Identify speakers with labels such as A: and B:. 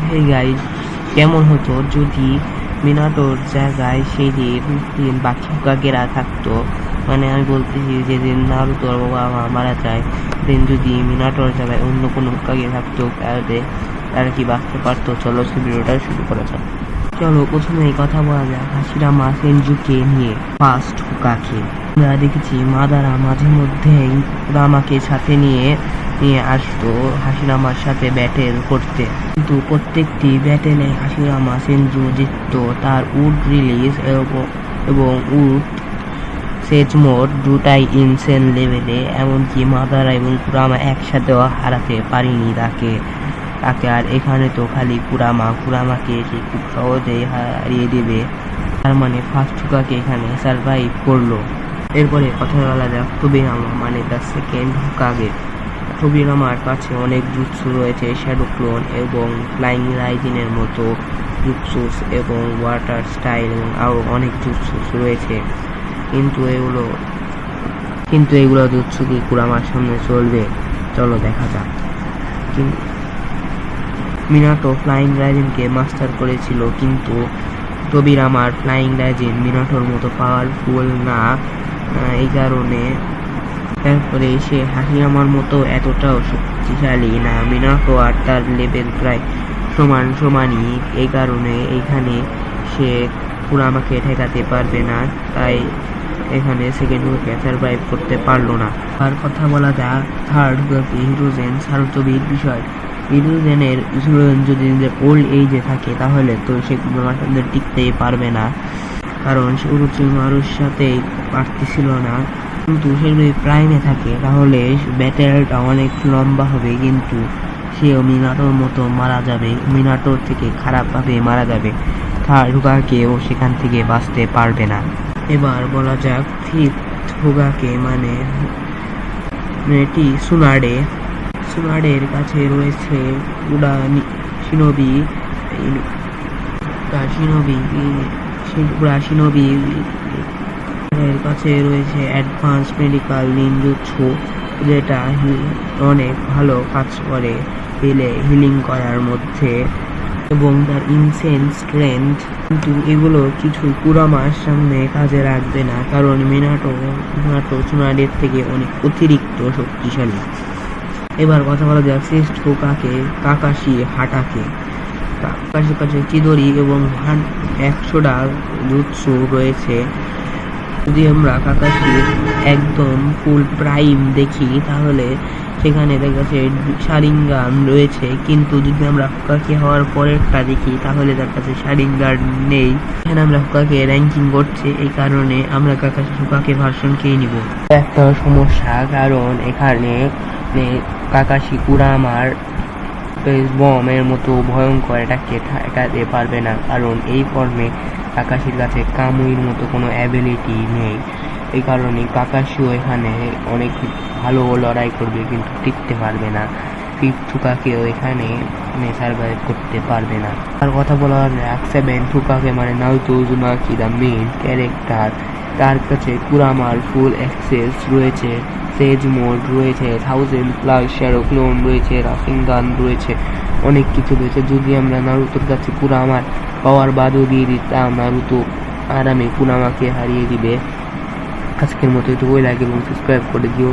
A: Hey guys, কেমন হতো যদি মিনাটোর জায়গায় সেই দিন বাকি হোকাগেরা থাকতো। মানে আমি বলতেছি যেদিন নারুতোর বাবা মারা যায়, সেদিন যদি মিনাটোর জায়গায় অন্য কোনো হোকাগে থাকতো, তাহলে তারা কি বাঁচতে পারতো? চলো সে ভিডিওটা শুরু করা যাক। চলো প্রথমেই কথা বলা যাক হাশিরামা সেনজুকে নিয়ে। ফার্স্ট হোকাগে আমরা দেখেছি মাদারা মাঝে মধ্যেই কুরামাকে সাথে নিয়ে আসতো হাশিরামার সাথে ব্যাটেল করতে, কিন্তু প্রত্যেকটি ব্যাটেলে হাশিরামা সেনজু জিতত। তার উড রিলিজ এবং উড সেজ মোড দুটাই ইনসেন লেভেলে, এমনকি মাদারা এবং কুরামা একসাথেও হারাতে পারিনি তাকে। আর এখানে তো খালি কুরামাকে সে খুব সহজেই হারিয়ে দেবে। তার মানে ফার্স্ট হোকাগে এখানে সার্ভাইভ করলো। এরপরে কথা বলা যাক তোবিরামা মানে দ্য সেকেন্ড হোকাগে। তোবিরামার কাছে অনেক জুৎসু রয়েছে, শ্যাডো ক্লোন এবং ফ্লাইং রাইজিনের মতো জুৎসুস এবং ওয়াটার স্টাইল এবং আরও অনেক জুৎসুস রয়েছে, কিন্তু এগুলো জুৎসু কি কুরামার সামনে চলবে? চলো দেখা যাক। মিনাটো ফ্লাইং রাইজিনকে মাস্টার করেছিল, কিন্তু তোবিরামার ফ্লাইং রাইজিন মিনাটোর মতো পাওয়ারফুল না, এই কারণে তারপরে সে হাশিরামার মতো এতটাও শক্তিশালী না। মিনাটো আর তার লেভেল প্রায় সমানই, এই কারণে এইখানে সে কুরামাকে ঠেকাতে পারবে না, তাই এখানে সেকেন্ড হোকাগে সার্ভাইভ করতে পারলো না। আর কথা বলা যাক থার্ড হোকাগে হিরোজেন সারুতোবির বিষয়। হিরোজেন যদি ওল্ড এজে থাকে তাহলে তো সে কুরামার সাথে টিকতেই পারবে না, কারণ সে উরোচিমারুর সাথে পারতেছিল না। কিন্তু সে যদি প্রাইমে থাকে তাহলে ব্যাটেলটা অনেক লম্বা হবে, কিন্তু সেও মিনাটোর মতো মারা যাবে, মিনাটোর থেকে খারাপভাবে মারা যাবে। থার্ড হোকাগেও সেখান থেকে বাঁচতে পারবে না। এবার বলা যাক ফিফথ হোকাগে মানে সুনাডের কাছে রয়েছে শিনোবি এর কাছে রয়েছে অ্যাডভান্স মেডিকেল নিনজুৎসু, যেটা অনেক ভালো কাজ করে হিলিং করার মধ্যে, এবং তার ইনসেন স্ট্রেংথ। কিন্তু এগুলো কিছু কুরামার সামনে কাজে লাগবে না, কারণ মিনাটো সুনাডের থেকে অনেক অতিরিক্ত শক্তিশালী। এবার কথা বলা যাক শেষ হোকাগে কাকাশি হাটাকে। কাকাশির কাছে চিদরি এবং 100টা জুৎসু রয়েছে। যদি আমরা কাকাশির একদম ফুল প্রাইম দেখি তাহলে সেখানে তার কাছে শারিঙ্গান রয়েছে, কিন্তু যদি আমরা হোকাগে হওয়ার পরেরটা দেখি তাহলে তার কাছে শারিঙ্গান নেই। এখানে আমরা হোকাগে র্যাঙ্কিং করছি, এই কারণে আমরা কাকাশি হোকাগে ভার্সনকেই নিব। একটা সমস্যা, কারণ এখানে কাকাশি কুরামার বমের মতো ভয়ঙ্কর এটাকে ঠেকাতে পারবে না, কারণ এই ফর্মে কাকাশির কাছে কামুইর মতো কোনো অ্যাবিলিটি নেই। এই কারণে কাকাশিও এখানে অনেক ভালো লড়াই করবে, কিন্তু টিকতে পারবে না। ফিফথ হোকাগেও এখানে সার্ভাইভ করতে পারবে না। আর কথা বলা যাক সেভেন্থ হোকাগে মানে Naruto Uzumaki the main character. তার কাছে কুরামার ফুল অ্যাক্সেস রয়েছে, সেজ মোড রয়েছে, 1000+ শ্যাডো ক্লোন রয়েছে, রাসিঙ্গান রয়েছে, অনেক কিছু রয়েছে। যদি আমরা নারুতোর কাছে কুরামার পাওয়ার বাদও দিয়ে দিতাম, নারুতো আরামে কুরামাকে হারিয়ে দিবে। আজকের মতো এটুকুই, লাইক এবং সাবস্ক্রাইব করে দিও।